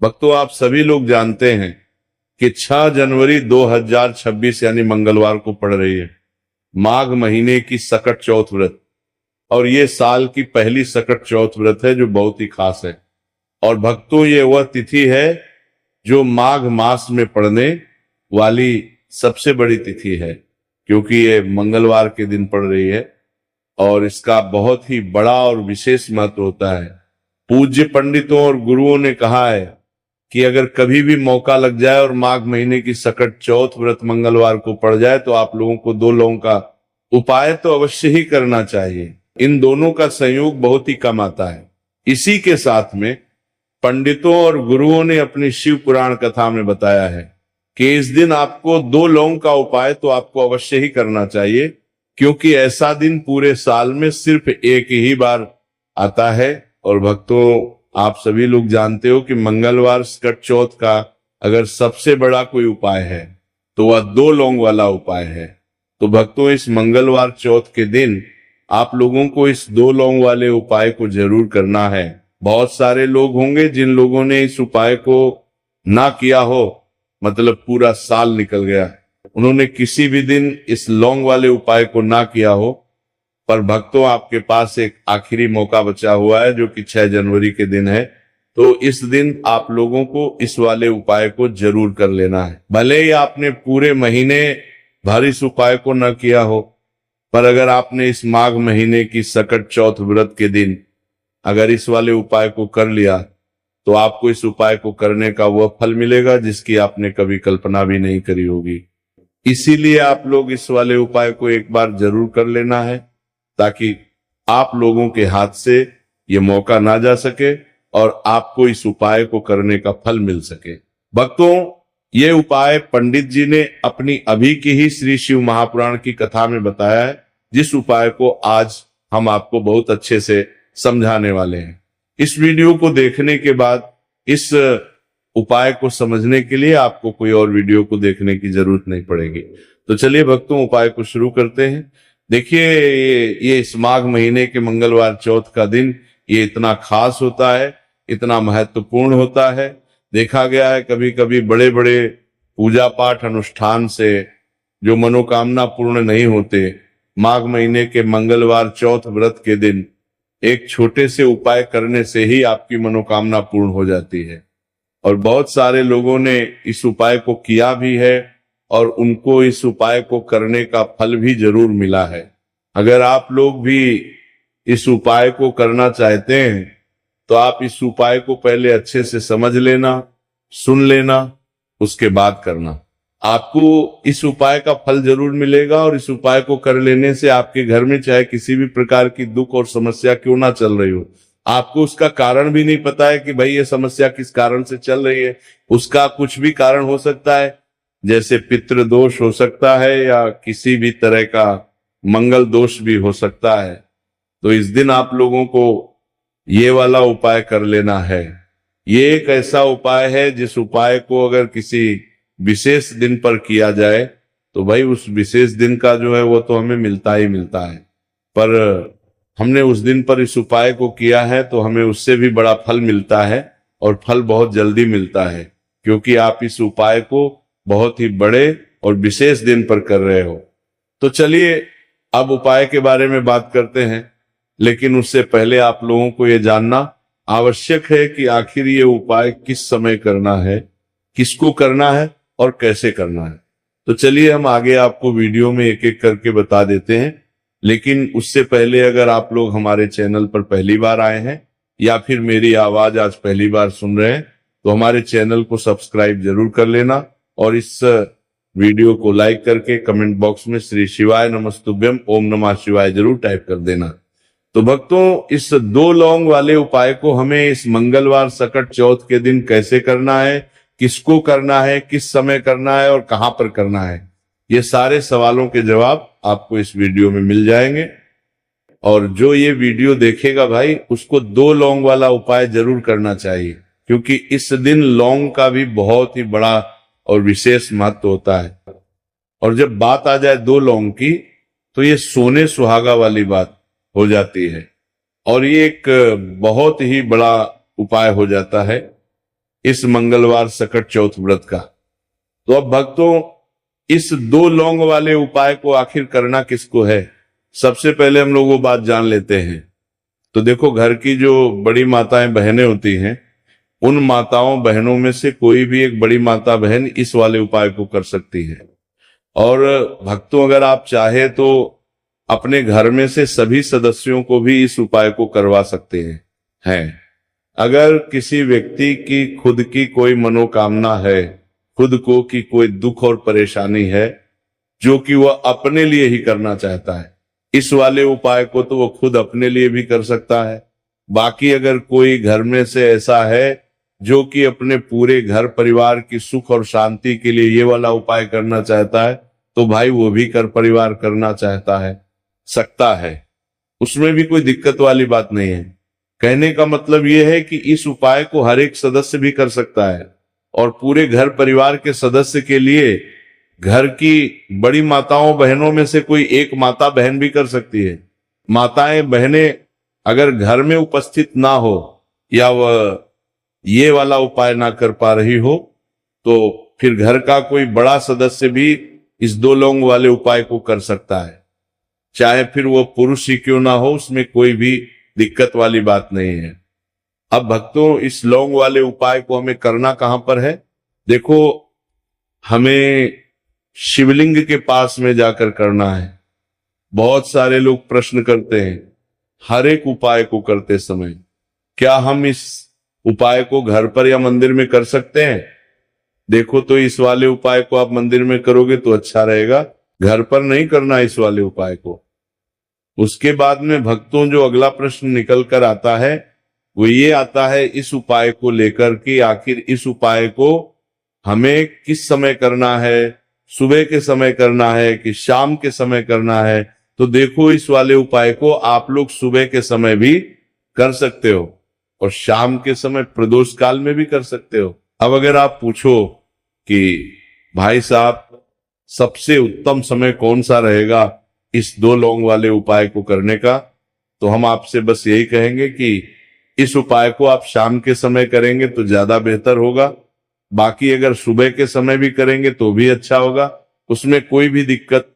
भक्तों, आप सभी लोग जानते हैं कि 6 जनवरी 2026 यानी मंगलवार को पड़ रही है माघ महीने की सकट चौथ व्रत। और ये साल की पहली सकट चौथ व्रत है जो बहुत ही खास है। और भक्तों, ये वह तिथि है जो माघ मास में पड़ने वाली सबसे बड़ी तिथि है, क्योंकि ये मंगलवार के दिन पड़ रही है और इसका बहुत ही बड़ा और विशेष महत्व होता है। पूज्य पंडितों और गुरुओं ने कहा है कि अगर कभी भी मौका लग जाए और माघ महीने की सकट चौथ व्रत मंगलवार को पड़ जाए तो आप लोगों को 2 लौंग का उपाय तो अवश्य ही करना चाहिए। इन दोनों का संयोग बहुत ही कम आता है। इसी के साथ में पंडितों और गुरुओं ने अपनी शिव पुराण कथा में बताया है कि इस दिन आपको 2 लौंग का उपाय तो आपको अवश्य ही करना चाहिए, क्योंकि ऐसा दिन पूरे साल में सिर्फ एक ही बार आता है। और भक्तों, आप सभी लोग जानते हो कि मंगलवार सकट चौथ का अगर सबसे बड़ा कोई उपाय है तो वह 2 लौंग वाला उपाय है। तो भक्तों, इस मंगलवार चौथ के दिन आप लोगों को इस 2 लौंग वाले उपाय को जरूर करना है। बहुत सारे लोग होंगे जिन लोगों ने इस उपाय को ना किया हो, मतलब पूरा साल निकल गया, उन्होंने किसी भी दिन इस लौंग वाले उपाय को ना किया हो। पर भक्तों, आपके पास एक आखिरी मौका बचा हुआ है जो कि 6 जनवरी के दिन है। तो इस दिन आप लोगों को इस वाले उपाय को जरूर कर लेना है। भले ही आपने पूरे महीने भर इस उपाय को न किया हो, पर अगर आपने इस माघ महीने की सकट चौथ व्रत के दिन अगर इस वाले उपाय को कर लिया तो आपको इस उपाय को करने का वह फल मिलेगा जिसकी आपने कभी कल्पना भी नहीं करी होगी। इसीलिए आप लोग इस वाले उपाय को एक बार जरूर कर लेना है, ताकि आप लोगों के हाथ से ये मौका ना जा सके और आपको इस उपाय को करने का फल मिल सके। भक्तों, ये उपाय पंडित जी ने अपनी अभी की ही श्री शिव महापुराण की कथा में बताया है, जिस उपाय को आज हम आपको बहुत अच्छे से समझाने वाले हैं। इस वीडियो को देखने के बाद इस उपाय को समझने के लिए आपको कोई और वीडियो को देखने की जरूरत नहीं पड़ेगी। तो चलिए भक्तों, उपाय को शुरू करते हैं। देखिए, ये इस माघ महीने के मंगलवार चौथ का दिन ये इतना खास होता है, इतना महत्वपूर्ण होता है। देखा गया है कभी कभी बड़े बड़े पूजा पाठ अनुष्ठान से जो मनोकामना पूर्ण नहीं होते, माघ महीने के मंगलवार चौथ व्रत के दिन एक छोटे से उपाय करने से ही आपकी मनोकामना पूर्ण हो जाती है। और बहुत सारे लोगों ने इस उपाय को किया भी है और उनको इस उपाय को करने का फल भी जरूर मिला है। अगर आप लोग भी इस उपाय को करना चाहते हैं तो आप इस उपाय को पहले अच्छे से समझ लेना, सुन लेना, उसके बाद करना। आपको इस उपाय का फल जरूर मिलेगा और इस उपाय को कर लेने से आपके घर में चाहे किसी भी प्रकार की दुख और समस्या क्यों ना चल रही हो, आपको उसका कारण भी नहीं पता है कि भाई ये समस्या किस कारण से चल रही है। उसका कुछ भी कारण हो सकता है, जैसे पितृ दोष हो सकता है या किसी भी तरह का मंगल दोष भी हो सकता है। तो इस दिन आप लोगों को ये वाला उपाय कर लेना है। ये एक ऐसा उपाय है जिस उपाय को अगर किसी विशेष दिन पर किया जाए तो भाई उस विशेष दिन का जो है वो तो हमें मिलता ही मिलता है। पर हमने उस दिन पर इस उपाय को किया है तो हमें उससे भी बड़ा फल मिलता है, और फल बहुत जल्दी मिलता है, क्योंकि आप इस उपाय को बहुत ही बड़े और विशेष दिन पर कर रहे हो। तो चलिए अब उपाय के बारे में बात करते हैं, लेकिन उससे पहले आप लोगों को यह जानना आवश्यक है कि आखिर ये उपाय किस समय करना है, किसको करना है और कैसे करना है। तो चलिए हम आगे आपको वीडियो में एक एक करके बता देते हैं। लेकिन उससे पहले अगर आप लोग हमारे चैनल पर पहली बार आए हैं या फिर मेरी आवाज आज पहली बार सुन रहे हैं तो हमारे चैनल को सब्सक्राइब जरूर कर लेना और इस वीडियो को लाइक करके कमेंट बॉक्स में श्री शिवाय नमस्तुभ्यम ओम नमः शिवाय जरूर टाइप कर देना। तो भक्तों, इस 2 लौंग वाले उपाय को हमें इस मंगलवार सकट चौथ के दिन कैसे करना है, किसको करना है, किस समय करना है और कहां पर करना है, ये सारे सवालों के जवाब आपको इस वीडियो में मिल जाएंगे। और जो ये वीडियो देखेगा भाई, उसको 2 लौंग वाला उपाय जरूर करना चाहिए, क्योंकि इस दिन लौंग का भी बहुत ही बड़ा और विशेष महत्व होता है। और जब बात आ जाए 2 लौंग की तो ये सोने सुहागा वाली बात हो जाती है और ये एक बहुत ही बड़ा उपाय हो जाता है। इस मंगलवार सकट चौथ व्रत का। तो अब भक्तों, इस 2 लौंग वाले उपाय को आखिर करना किसको है, सबसे पहले हम लोग वो बात जान लेते हैं। तो देखो, घर की जो बड़ी माताएं बहनें होती हैं, उन माताओं बहनों में से कोई भी एक बड़ी माता बहन इस वाले उपाय को कर सकती है। और भक्तों, अगर आप चाहे तो अपने घर में से सभी सदस्यों को भी इस उपाय को करवा सकते हैं। अगर किसी व्यक्ति की खुद की कोई मनोकामना है, खुद को की कोई दुख और परेशानी है जो कि वह अपने लिए ही करना चाहता है, इस वाले उपाय को तो वो खुद अपने लिए भी कर सकता है। बाकी अगर कोई घर में से ऐसा है जो कि अपने पूरे घर परिवार की सुख और शांति के लिए ये वाला उपाय करना चाहता है, तो भाई वो भी कर परिवार करना चाहता है, सकता है, उसमें भी कोई दिक्कत वाली बात नहीं है। कहने का मतलब ये है कि इस उपाय को हर एक सदस्य भी कर सकता है और पूरे घर परिवार के सदस्य के लिए घर की बड़ी माताओं बहनों में से कोई एक माता बहन भी कर सकती है। माताएं बहनें अगर घर में उपस्थित ना हो या वह ये वाला उपाय ना कर पा रही हो, तो फिर घर का कोई बड़ा सदस्य भी इस 2 लौंग वाले उपाय को कर सकता है, चाहे फिर वो पुरुष ही क्यों ना हो, उसमें कोई भी दिक्कत वाली बात नहीं है। अब भक्तों, इस लौंग वाले उपाय को हमें करना कहां पर है? देखो, हमें शिवलिंग के पास में जाकर करना है। बहुत सारे लोग प्रश्न करते हैं हर एक उपाय को करते समय, क्या हम इस उपाय को घर पर या मंदिर में कर सकते हैं? देखो, तो इस वाले उपाय को आप मंदिर में करोगे तो अच्छा रहेगा, घर पर नहीं करना इस वाले उपाय को। उसके बाद में भक्तों, जो अगला प्रश्न निकल कर आता है वो ये आता है इस उपाय को लेकर कि आखिर इस उपाय को हमें किस समय करना है, सुबह के समय करना है कि शाम के समय करना है? तो देखो, इस वाले उपाय को आप लोग सुबह के समय भी कर सकते हो और शाम के समय प्रदोष काल में भी कर सकते हो। अब अगर आप पूछो कि भाई साहब, सबसे उत्तम समय कौन सा रहेगा इस 2 लौंग वाले उपाय को करने का, तो हम आपसे बस यही कहेंगे कि इस उपाय को आप शाम के समय करेंगे तो ज्यादा बेहतर होगा। बाकी अगर सुबह के समय भी करेंगे तो भी अच्छा होगा, उसमें कोई भी दिक्कत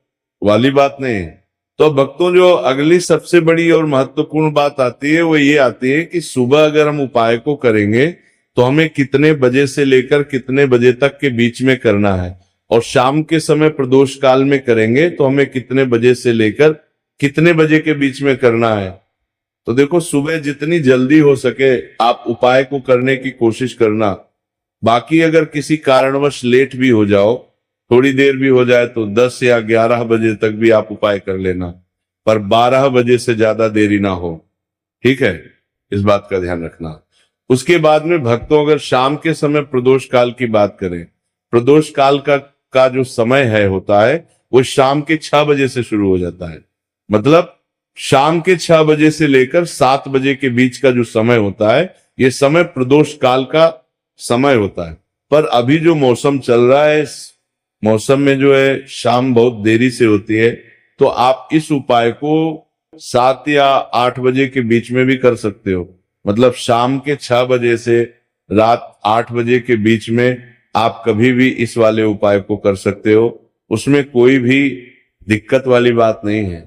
वाली बात नहीं है। तो भक्तों, जो अगली सबसे बड़ी और महत्वपूर्ण बात आती है वो ये आती है कि सुबह अगर हम उपाय को करेंगे तो हमें कितने बजे से लेकर कितने बजे तक के बीच में करना है, और शाम के समय प्रदोष काल में करेंगे तो हमें कितने बजे से लेकर कितने बजे के बीच में करना है। तो देखो, सुबह जितनी जल्दी हो सके आप उपाय को करने की कोशिश करना। बाकी अगर किसी कारणवश लेट भी हो जाओ, थोड़ी देर भी हो जाए, तो 10 या 11 बजे तक भी आप उपाय कर लेना, पर 12 बजे से ज्यादा देरी ना हो, ठीक है? इस बात का ध्यान रखना। उसके बाद में भक्तों, अगर शाम के समय प्रदोष काल की बात करें, प्रदोष काल का जो समय होता है वो शाम के 6 बजे से शुरू हो जाता है। मतलब शाम के 6 बजे से लेकर 7 बजे के बीच का जो समय होता है, ये समय प्रदोष काल का समय होता है। पर अभी जो मौसम चल रहा है, इस मौसम में जो है शाम बहुत देरी से होती है, तो आप इस उपाय को 7 या 8 बजे के बीच में भी कर सकते हो। मतलब शाम के 6 बजे से रात 8 बजे के बीच में आप कभी भी इस वाले उपाय को कर सकते हो, उसमें कोई भी दिक्कत वाली बात नहीं है।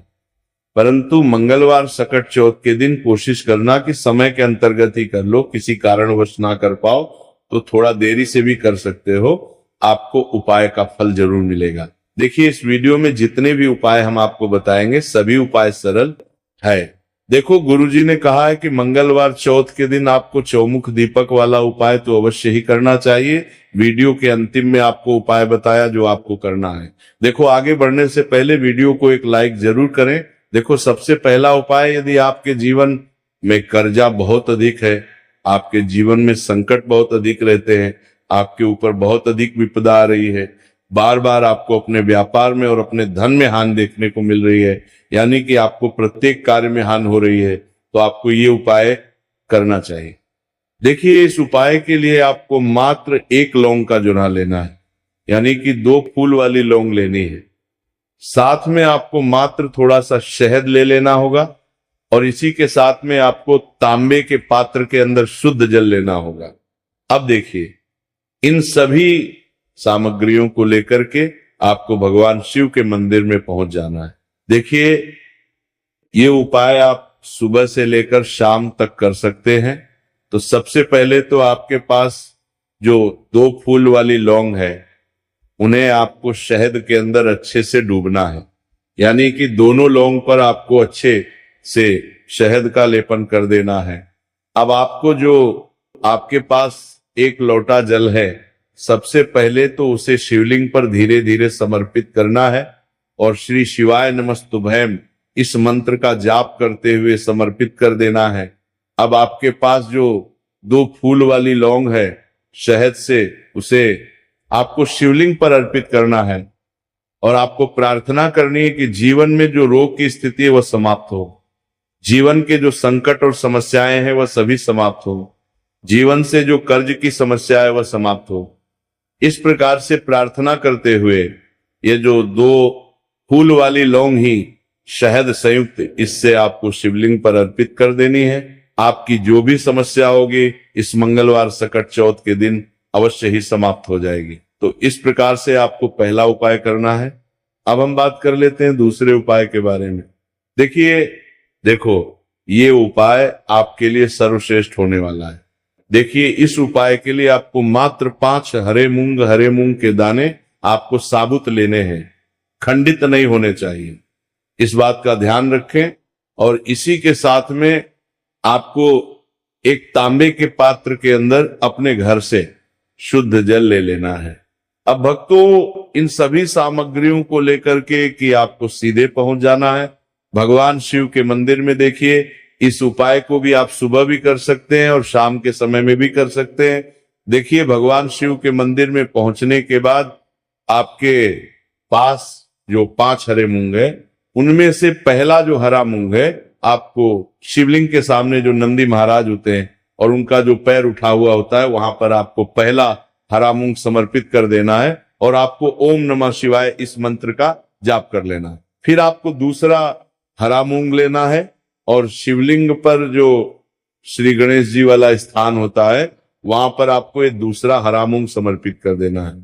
परंतु मंगलवार सकट चौथ के दिन कोशिश करना कि समय के अंतर्गत ही कर लो, किसी कारणवश ना कर पाओ तो थोड़ा देरी से भी कर सकते हो, आपको उपाय का फल जरूर मिलेगा। देखिए, इस वीडियो में जितने भी उपाय हम आपको बताएंगे सभी उपाय सरल है। देखो, गुरुजी ने कहा है कि मंगलवार चौथ के दिन आपको चौमुख दीपक वाला उपाय तो अवश्य ही करना चाहिए। वीडियो के अंतिम में आपको उपाय बताया जो आपको करना है। देखो, आगे बढ़ने से पहले वीडियो को एक लाइक जरूर करें। देखो, सबसे पहला उपाय, यदि आपके जीवन में कर्जा बहुत अधिक है, आपके जीवन में संकट बहुत अधिक रहते हैं, आपके ऊपर बहुत अधिक विपदा आ रही है, बार बार आपको अपने व्यापार में और अपने धन में हानि देखने को मिल रही है, यानी कि आपको प्रत्येक कार्य में हानि हो रही है, तो आपको ये उपाय करना चाहिए। देखिए, इस उपाय के लिए आपको मात्र 1 लौंग का जुना लेना है, यानी कि 2 फूल वाली लौंग लेनी है। साथ में आपको मात्र थोड़ा सा शहद ले लेना होगा और इसी के साथ में आपको तांबे के पात्र के अंदर शुद्ध जल लेना होगा। अब देखिए, इन सभी सामग्रियों को लेकर के आपको भगवान शिव के मंदिर में पहुंच जाना है। देखिए, ये उपाय आप सुबह से लेकर शाम तक कर सकते हैं। तो सबसे पहले तो आपके पास जो 2 फूल वाली लौंग है, उन्हें आपको शहद के अंदर अच्छे से डूबना है, यानी कि दोनों लौंग पर आपको अच्छे से शहद का लेपन कर देना है। अब आपको जो आपके पास 1 लोटा जल है, सबसे पहले तो उसे शिवलिंग पर धीरे धीरे समर्पित करना है और श्री शिवाय नमस्तुभ्यम इस मंत्र का जाप करते हुए समर्पित कर देना है। अब आपके पास जो 2 फूल वाली लौंग है, शहद से उसे आपको शिवलिंग पर अर्पित करना है और आपको प्रार्थना करनी है कि जीवन में जो रोग की स्थिति है वह समाप्त हो, जीवन के जो संकट और समस्याएं हैं वह सभी समाप्त हो, जीवन से जो कर्ज की समस्या है वह समाप्त हो। इस प्रकार से प्रार्थना करते हुए ये जो 2 फूल वाली लौंग ही शहद संयुक्त, इससे आपको शिवलिंग पर अर्पित कर देनी है। आपकी जो भी समस्या होगी इस मंगलवार सकट चौथ के दिन अवश्य ही समाप्त हो जाएगी। तो इस प्रकार से आपको पहला उपाय करना है। अब हम बात कर लेते हैं दूसरे उपाय के बारे में। देखो, ये उपाय आपके लिए सर्वश्रेष्ठ होने वाला है। देखिए, इस उपाय के लिए आपको मात्र 5 हरे मूंग के दाने आपको साबुत लेने हैं, खंडित नहीं होने चाहिए। इस बात का ध्यान रखें। और इसी के साथ में आपको एक तांबे के पात्र के अंदर अपने घर से शुद्ध जल ले लेना है। अब भक्तों, इन सभी सामग्रियों को लेकर के कि आपको सीधे पहुंच जाना है भगवान शिव के मंदिर में। देखिए, इस उपाय को भी आप सुबह भी कर सकते हैं और शाम के समय में भी कर सकते हैं। देखिए, भगवान शिव के मंदिर में पहुंचने के बाद आपके पास जो 5 हरे मूंग है, उनमें से पहला जो हरा मूंग है आपको शिवलिंग के सामने जो नंदी महाराज होते हैं और उनका जो पैर उठा हुआ होता है, वहां पर आपको पहला हरा मूंग समर्पित कर देना है और आपको ओम नमः शिवाय इस मंत्र का जाप कर लेना है। फिर आपको दूसरा हरा मूंग लेना है और शिवलिंग पर जो श्री गणेश जी वाला स्थान होता है, वहां पर आपको एक दूसरा हरा मूंग समर्पित कर देना है।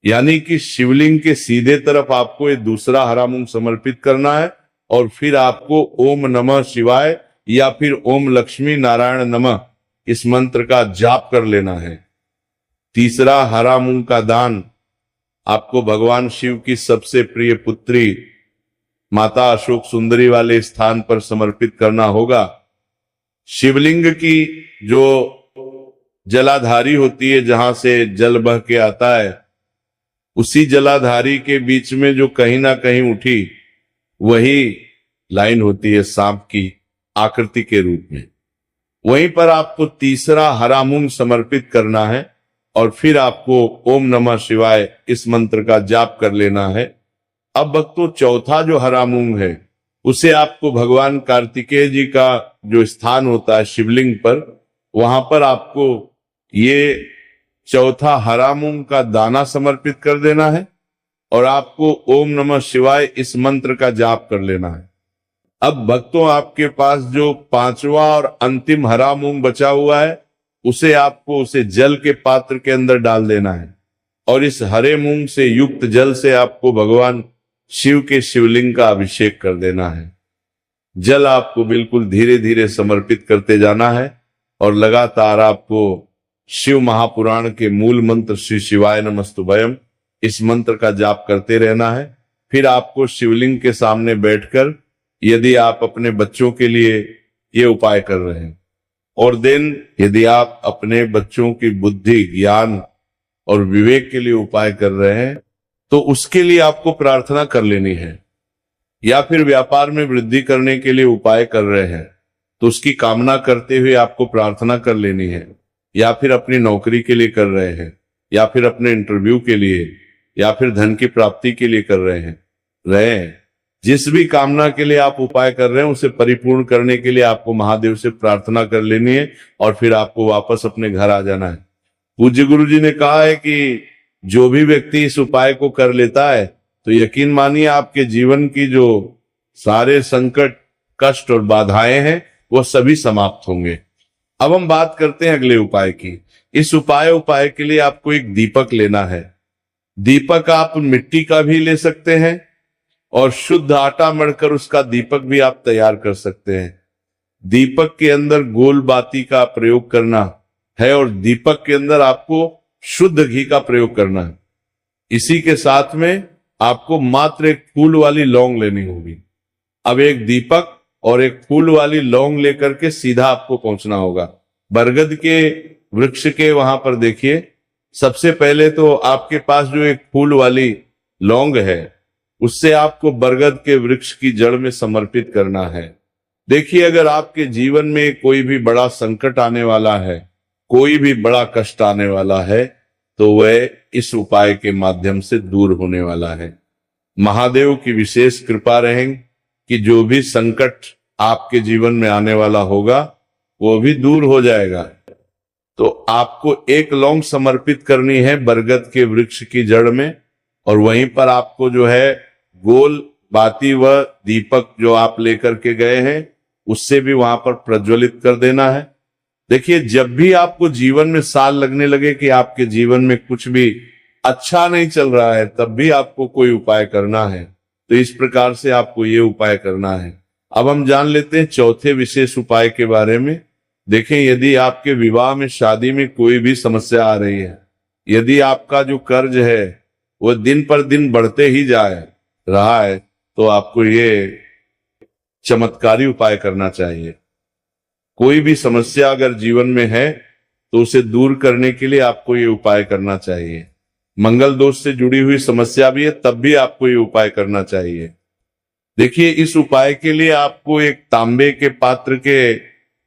यानी कि शिवलिंग के सीधे तरफ आपको एक दूसरा हरा मूंग समर्पित करना है और फिर आपको ओम नमः शिवाय या फिर ओम लक्ष्मी नारायण नमः इस मंत्र का जाप कर लेना है। तीसरा हरा मूंग का दान आपको भगवान शिव की सबसे प्रिय पुत्री माता अशोक सुंदरी वाले स्थान पर समर्पित करना होगा। शिवलिंग की जो जलाधारी होती है, जहां से जल बह के आता है, उसी जलाधारी के बीच में जो कहीं ना कहीं उठी वही लाइन होती है सांप की आकृति के रूप में। वहीं पर आपको तीसरा हरा मूंग समर्पित करना है और फिर आपको ओम नमः शिवाय इस मंत्र का जाप कर लेना है। अब भक्तों, चौथा जो हरा मूंग है उसे आपको भगवान कार्तिकेय जी का जो स्थान होता है शिवलिंग पर, वहां पर आपको ये चौथा हरा मूंग का दाना समर्पित कर देना है और आपको ओम नमः शिवाय इस मंत्र का जाप कर लेना है। अब भक्तों, आपके पास जो 5वां और अंतिम हरा मूंग बचा हुआ है, उसे जल के पात्र के अंदर डाल देना है और इस हरे मूंग से युक्त जल से आपको भगवान शिव के शिवलिंग का अभिषेक कर देना है। जल आपको बिल्कुल धीरे धीरे समर्पित करते जाना है और लगातार आपको शिव महापुराण के मूल मंत्र श्री शिवाय नमस्तुभ्यम इस मंत्र का जाप करते रहना है। फिर आपको शिवलिंग के सामने बैठकर, यदि आप अपने बच्चों के लिए ये उपाय कर रहे हैं और देन यदि आप अपने बच्चों की बुद्धि, ज्ञान और विवेक के लिए उपाय कर रहे हैं, तो उसके लिए आपको प्रार्थना कर लेनी है। या फिर व्यापार में वृद्धि करने के लिए उपाय कर रहे हैं तो उसकी कामना करते हुए आपको प्रार्थना कर लेनी है। या फिर अपनी नौकरी के लिए कर रहे हैं, या फिर अपने इंटरव्यू के लिए, या फिर धन की प्राप्ति के लिए कर रहे हैं, जिस भी कामना के लिए आप उपाय कर रहे हैं उसे परिपूर्ण करने के लिए आपको महादेव से प्रार्थना कर लेनी है और फिर आपको वापस अपने घर आ जाना है। पूज्य गुरु जी ने कहा है कि जो भी व्यक्ति इस उपाय को कर लेता है तो यकीन मानिए आपके जीवन की जो सारे संकट, कष्ट और बाधाएं हैं वो सभी समाप्त होंगे। अब हम बात करते हैं अगले उपाय की। इस उपाय के लिए आपको एक दीपक लेना है। दीपक आप मिट्टी का भी ले सकते हैं और शुद्ध आटा मढ़कर उसका दीपक भी आप तैयार कर सकते हैं। दीपक के अंदर गोल बाती का प्रयोग करना है और दीपक के अंदर आपको शुद्ध घी का प्रयोग करना है। इसी के साथ में आपको मात्र एक फूल वाली लौंग लेनी होगी। अब एक दीपक और एक फूल वाली लौंग लेकर के सीधा आपको पहुंचना होगा बरगद के वृक्ष के वहां पर। देखिए, सबसे पहले तो आपके पास जो एक फूल वाली लौंग है उससे आपको बरगद के वृक्ष की जड़ में समर्पित करना है। देखिए, अगर आपके जीवन में कोई भी बड़ा संकट आने वाला है, कोई भी बड़ा कष्ट आने वाला है, तो वह इस उपाय के माध्यम से दूर होने वाला है। महादेव की विशेष कृपा रहेगी कि जो भी संकट आपके जीवन में आने वाला होगा वो भी दूर हो जाएगा। तो आपको एक लौंग समर्पित करनी है बरगद के वृक्ष की जड़ में और वहीं पर आपको जो है गोल बाती व दीपक जो आप लेकर के गए हैं उससे भी वहां पर प्रज्वलित कर देना है। देखिए, जब भी आपको जीवन में साल लगने लगे कि आपके जीवन में कुछ भी अच्छा नहीं चल रहा है, तब भी आपको कोई उपाय करना है। तो इस प्रकार से आपको ये उपाय करना है। अब हम जान लेते हैं चौथे विशेष उपाय के बारे में। देखें, यदि आपके विवाह में शादी में कोई भी समस्या आ रही है, यदि आपका जो कर्ज है वो दिन पर दिन बढ़ते ही रहा है, तो आपको ये चमत्कारी उपाय करना चाहिए। कोई भी समस्या अगर जीवन में है तो उसे दूर करने के लिए आपको ये उपाय करना चाहिए। मंगल दोष से जुड़ी हुई समस्या भी है, तब भी आपको ये उपाय करना चाहिए। देखिए, इस उपाय के लिए आपको एक तांबे के पात्र के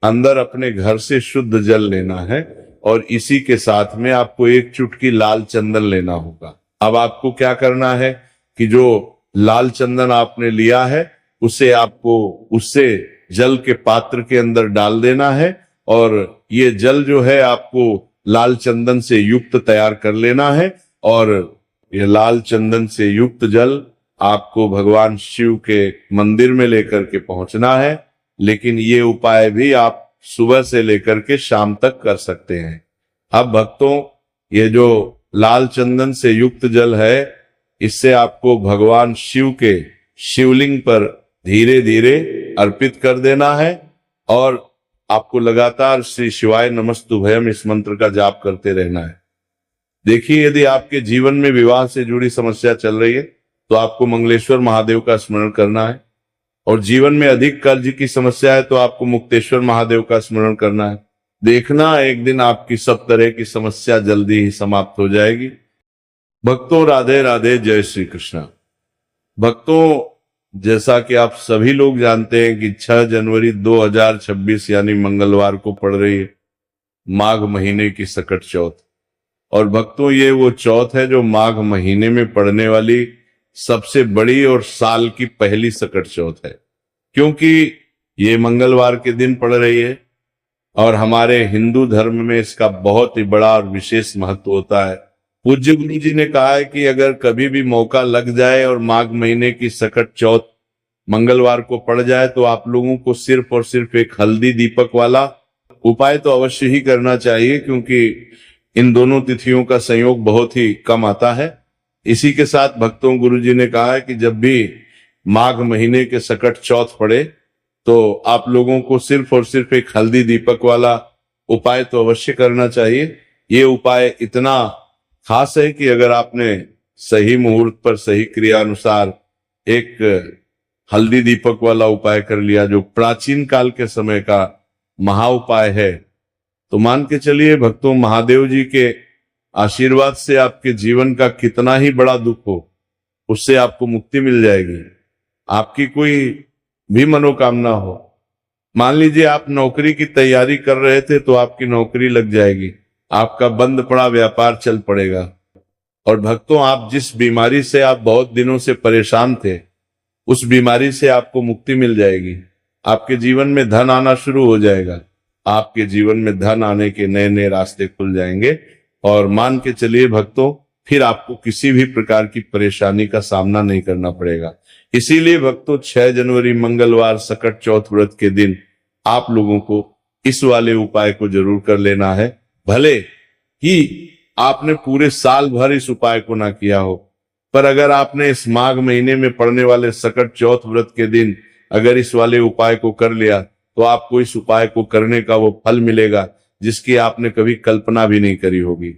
अंदर अपने घर से शुद्ध जल लेना है और इसी के साथ में आपको एक चुटकी लाल चंदन लेना होगा। अब आपको क्या करना है कि जो लाल चंदन आपने लिया है उसे आपको उससे जल के पात्र के अंदर डाल देना है और ये जल जो है आपको लाल चंदन से युक्त तैयार कर लेना है और ये लाल चंदन से युक्त जल आपको भगवान शिव के मंदिर में लेकर के पहुंचना है। लेकिन ये उपाय भी आप सुबह से लेकर के शाम तक कर सकते हैं। अब भक्तों, ये जो लाल चंदन से युक्त जल है इससे आपको भगवान शिव के शिवलिंग पर धीरे धीरे अर्पित कर देना है और आपको लगातार श्री शिवाय नमस्तुभयम इस मंत्र का जाप करते रहना है। देखिए, यदि आपके जीवन में विवाह से जुड़ी समस्या चल रही है तो आपको मंगलेश्वर महादेव का स्मरण करना है और जीवन में अधिक कर्ज की समस्या है तो आपको मुक्तेश्वर महादेव का स्मरण करना है। देखना, एक दिन आपकी सब तरह की समस्या जल्दी ही समाप्त हो जाएगी। भक्तों, राधे राधे, जय श्री कृष्ण। भक्तों, जैसा कि आप सभी लोग जानते हैं कि 6 जनवरी 2026 यानी मंगलवार को पड़ रही है माघ महीने की सकट चौथ। और भक्तों, ये वो चौथ है जो माघ महीने में पड़ने वाली सबसे बड़ी और साल की पहली सकट चौथ है, क्योंकि ये मंगलवार के दिन पड़ रही है और हमारे हिंदू धर्म में इसका बहुत ही बड़ा और विशेष महत्व होता है। पूज्य गुरु जी ने कहा है कि अगर कभी भी मौका लग जाए और माघ महीने की सकट चौथ मंगलवार को पड़ जाए तो आप लोगों को सिर्फ और सिर्फ एक हल्दी दीपक वाला उपाय तो अवश्य ही करना चाहिए, क्योंकि इन दोनों तिथियों का संयोग बहुत ही कम आता है। इसी के साथ भक्तों, गुरु जी ने कहा है कि जब भी माघ महीने के सकट चौथ पड़े तो आप लोगों को सिर्फ और सिर्फ एक हल्दी दीपक वाला उपाय तो अवश्य करना चाहिए। ये उपाय इतना खास है कि अगर आपने सही मुहूर्त पर सही क्रिया अनुसार एक हल्दी दीपक वाला उपाय कर लिया, जो प्राचीन काल के समय का महा उपाय है, तो मान के चलिए भक्तों, महादेव जी के आशीर्वाद से आपके जीवन का कितना ही बड़ा दुख हो उससे आपको मुक्ति मिल जाएगी। आपकी कोई भी मनोकामना हो, मान लीजिए आप नौकरी की तैयारी कर रहे थे तो आपकी नौकरी लग जाएगी, आपका बंद पड़ा व्यापार चल पड़ेगा। और भक्तों, आप जिस बीमारी से आप बहुत दिनों से परेशान थे उस बीमारी से आपको मुक्ति मिल जाएगी। आपके जीवन में धन आना शुरू हो जाएगा, आपके जीवन में धन आने के नए नए रास्ते खुल जाएंगे और मान के चलिए भक्तों, फिर आपको किसी भी प्रकार की परेशानी का सामना नहीं करना पड़ेगा। इसीलिए भक्तों, 6 जनवरी मंगलवार सकट चौथ व्रत के दिन आप लोगों को इस वाले उपाय को जरूर कर लेना है। भले ही आपने पूरे साल भर इस उपाय को ना किया हो, पर अगर आपने इस माघ महीने में पड़ने वाले सकट चौथ व्रत के दिन अगर इस वाले उपाय को कर लिया तो आपको इस उपाय को करने का वो फल मिलेगा जिसकी आपने कभी कल्पना भी नहीं करी होगी।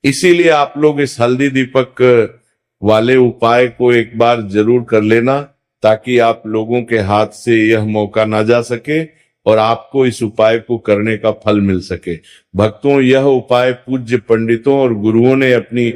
इसीलिए आप लोग इस हल्दी दीपक वाले उपाय को एक बार जरूर कर लेना, ताकि आप लोगों के हाथ से यह मौका ना जा सके और आपको इस उपाय को करने का फल मिल सके। भक्तों, यह उपाय पूज्य पंडितों और गुरुओं ने अपनी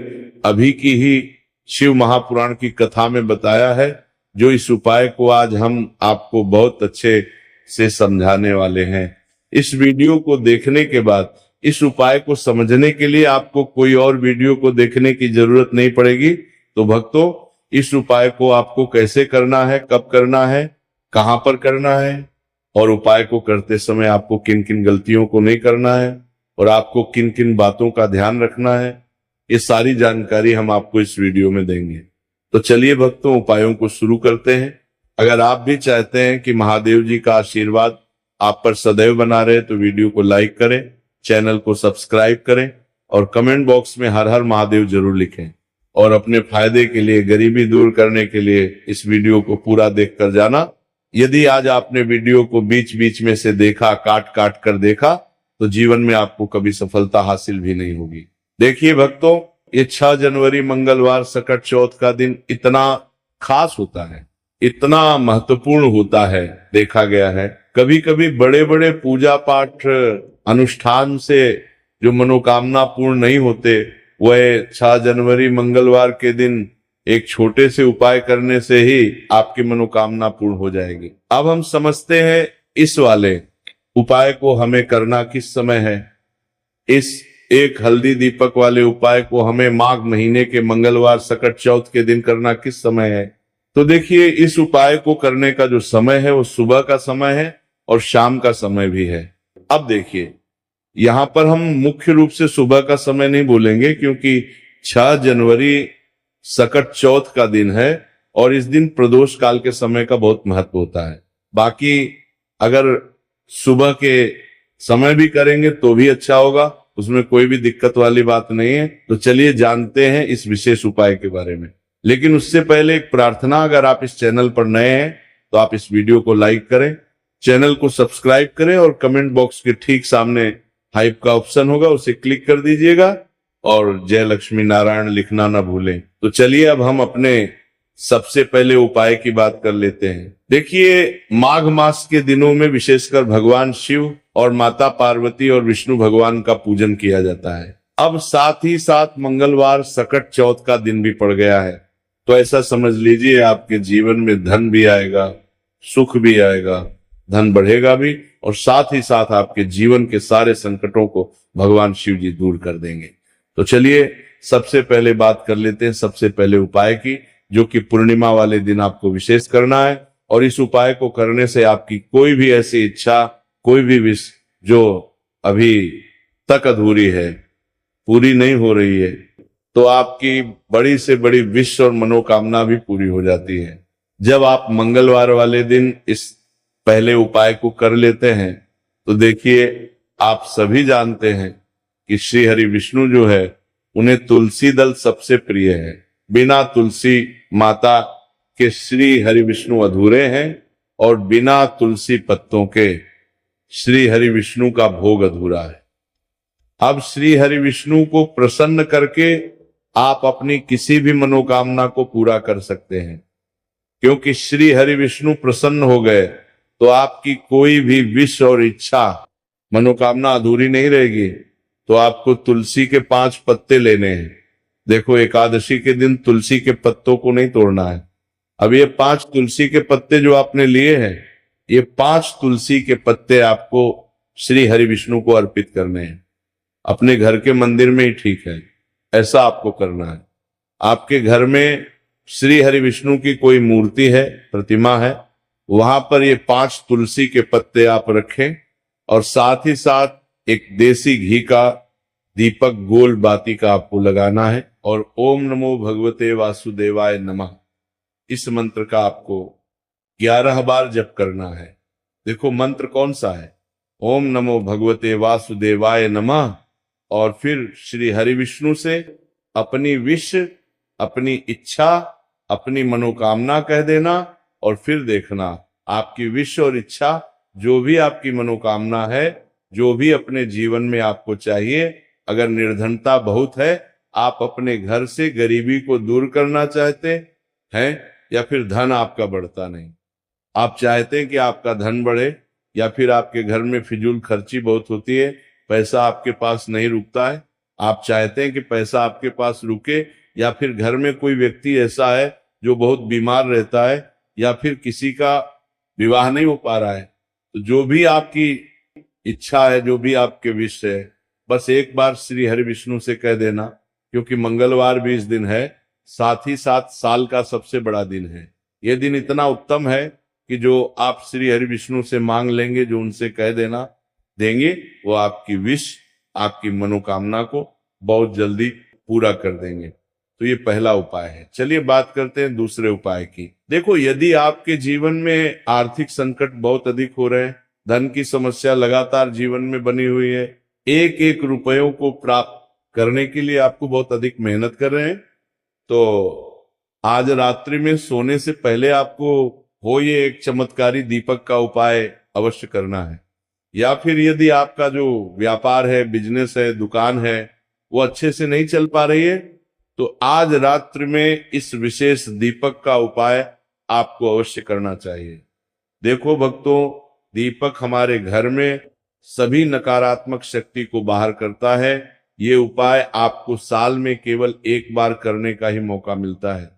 अभी की ही शिव महापुराण की कथा में बताया है, जो इस उपाय को आज हम आपको बहुत अच्छे से समझाने वाले हैं। इस वीडियो को देखने के बाद इस उपाय को समझने के लिए आपको कोई और वीडियो को देखने की जरूरत नहीं पड़ेगी। तो भक्तों, इस उपाय को आपको कैसे करना है, कब करना है, कहां पर करना है और उपाय को करते समय आपको किन किन गलतियों को नहीं करना है और आपको किन किन बातों का ध्यान रखना है, ये सारी जानकारी हम आपको इस वीडियो में देंगे। तो चलिए भक्तों, उपायों को शुरू करते हैं। अगर आप भी चाहते हैं कि महादेव जी का आशीर्वाद आप पर सदैव बना रहे तो वीडियो को लाइक करें, चैनल को सब्सक्राइब करें और कमेंट बॉक्स में हर हर महादेव जरूर लिखें। और अपने फायदे के लिए, गरीबी दूर करने के लिए इस वीडियो को पूरा देख कर जाना। यदि आज आपने वीडियो को बीच बीच में से देखा, काट काट कर देखा, तो जीवन में आपको कभी सफलता हासिल भी नहीं होगी। देखिए भक्तों, ये 6 जनवरी मंगलवार सकट चौथ का दिन इतना खास होता है, इतना महत्वपूर्ण होता है, देखा गया है कभी कभी बड़े बड़े पूजा पाठ अनुष्ठान से जो मनोकामना पूर्ण नहीं होते, वह 6 जनवरी मंगलवार के दिन एक छोटे से उपाय करने से ही आपकी मनोकामना पूर्ण हो जाएगी। अब हम समझते हैं इस वाले उपाय को हमें करना किस समय है। इस एक हल्दी दीपक वाले उपाय को हमें माघ महीने के मंगलवार सकट चौथ के दिन करना किस समय है। तो देखिए, इस उपाय को करने का जो समय है वो सुबह का समय है और शाम का समय भी है। अब देखिए, यहाँ पर हम मुख्य रूप से सुबह का समय नहीं बोलेंगे, क्योंकि 6 जनवरी सकट चौथ का दिन है और इस दिन प्रदोष काल के समय का बहुत महत्व होता है। बाकी अगर सुबह के समय भी करेंगे तो भी अच्छा होगा, उसमें कोई भी दिक्कत वाली बात नहीं है। तो चलिए जानते हैं इस विशेष उपाय के बारे में। लेकिन उससे पहले एक प्रार्थना, अगर आप इस चैनल पर नए हैं तो आप इस वीडियो को लाइक करें, चैनल को सब्सक्राइब करें और कमेंट बॉक्स के ठीक सामने हाइप का ऑप्शन होगा, उसे क्लिक कर दीजिएगा और जय लक्ष्मी नारायण लिखना ना भूलें। तो चलिए अब हम अपने सबसे पहले उपाय की बात कर लेते हैं। देखिए, माघ मास के दिनों में विशेषकर भगवान शिव और माता पार्वती और विष्णु भगवान का पूजन किया जाता है। अब साथ ही साथ मंगलवार सकट चौथ का दिन भी पड़ गया है, तो ऐसा समझ लीजिए आपके जीवन में धन भी आएगा, सुख भी आएगा, धन बढ़ेगा भी और साथ ही साथ आपके जीवन के सारे संकटों को भगवान शिव जी दूर कर देंगे। तो चलिए सबसे पहले बात कर लेते हैं सबसे पहले उपाय की, जो कि पूर्णिमा वाले दिन आपको विशेष करना है। और इस उपाय को करने से आपकी कोई भी ऐसी इच्छा, कोई भी विश जो अभी तक अधूरी है, पूरी नहीं हो रही है, तो आपकी बड़ी से बड़ी विश और मनोकामना भी पूरी हो जाती है। जब आप मंगलवार वाले दिन इस पहले उपाय को कर लेते हैं तो देखिए, आप सभी जानते हैं कि श्री हरि विष्णु जो है उन्हें तुलसी दल सबसे प्रिय है। बिना तुलसी माता के श्री हरि विष्णु अधूरे हैं और बिना तुलसी पत्तों के श्री हरि विष्णु का भोग अधूरा है। अब श्री हरि विष्णु को प्रसन्न करके आप अपनी किसी भी मनोकामना को पूरा कर सकते हैं, क्योंकि श्री हरि विष्णु प्रसन्न हो गए तो आपकी कोई भी विश और इच्छा, मनोकामना अधूरी नहीं रहेगी। तो आपको तुलसी के 5 पत्ते लेने हैं। देखो, एकादशी के दिन तुलसी के पत्तों को नहीं तोड़ना है। अब ये 5 तुलसी के पत्ते जो आपने लिए हैं, ये 5 तुलसी के पत्ते आपको श्री हरि विष्णु को अर्पित करने हैं। अपने घर के मंदिर में ही ठीक है, ऐसा आपको करना है। आपके घर में श्री हरि विष्णु की कोई मूर्ति है, प्रतिमा है, वहां पर ये 5 तुलसी के पत्ते आप रखें और साथ ही साथ एक देसी घी का दीपक गोल बाती का आपको लगाना है और ओम नमो भगवते वासुदेवाय नमः इस मंत्र का आपको 11 बार जप करना है। देखो, मंत्र कौन सा है? ओम नमो भगवते वासुदेवाय नमः, और फिर श्री हरि विष्णु से अपनी विश, अपनी इच्छा, अपनी मनोकामना कह देना, और फिर देखना आपकी विश और इच्छा, जो भी आपकी मनोकामना है, जो भी अपने जीवन में आपको चाहिए। अगर निर्धनता बहुत है, आप अपने घर से गरीबी को दूर करना चाहते हैं, या फिर धन आपका बढ़ता नहीं, आप चाहते हैं कि आपका धन बढ़े, या फिर आपके घर में फिजूल खर्ची बहुत होती है, पैसा आपके पास नहीं रुकता है, आप चाहते हैं कि पैसा आपके पास रुके, या फिर घर में कोई व्यक्ति ऐसा है जो बहुत बीमार रहता है, या फिर किसी का विवाह नहीं हो पा रहा है, तो जो भी आपकी इच्छा है, जो भी आपके विश है, बस एक बार श्री हरि विष्णु से कह देना। क्योंकि मंगलवार भी इस दिन है, साथ ही साथ साल का सबसे बड़ा दिन है। यह दिन इतना उत्तम है कि जो आप श्री हरि विष्णु से मांग लेंगे, जो उनसे कह देना देंगे, वो आपकी विश, आपकी मनोकामना को बहुत जल्दी पूरा कर देंगे। तो ये पहला उपाय है। चलिए बात करते हैं दूसरे उपाय की। देखो, यदि आपके जीवन में आर्थिक संकट बहुत अधिक हो रहे हैं, धन की समस्या लगातार जीवन में बनी हुई है, एक एक रुपयों को प्राप्त करने के लिए आपको बहुत अधिक मेहनत कर रहे हैं, तो आज रात्रि में सोने से पहले आपको हो ये एक चमत्कारी दीपक का उपाय अवश्य करना है। या फिर यदि आपका जो व्यापार है, बिजनेस है, दुकान है, वो अच्छे से नहीं चल पा रही है, तो आज रात्रि में इस विशेष दीपक का उपाय आपको अवश्य करना चाहिए। देखो भक्तों, दीपक हमारे घर में सभी नकारात्मक शक्ति को बाहर करता है। ये उपाय आपको साल में केवल एक बार करने का ही मौका मिलता है।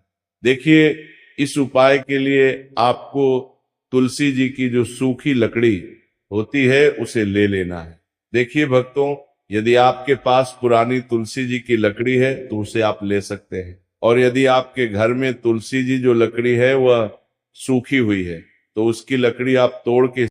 देखिए, इस उपाय के लिए आपको तुलसी जी की जो सूखी लकड़ी होती है उसे ले लेना है। देखिए भक्तों, यदि आपके पास पुरानी तुलसी जी की लकड़ी है तो उसे आप ले सकते हैं, और यदि आपके घर में तुलसी जी जो लकड़ी है वह सूखी हुई है तो उसकी लकड़ी आप तोड़ के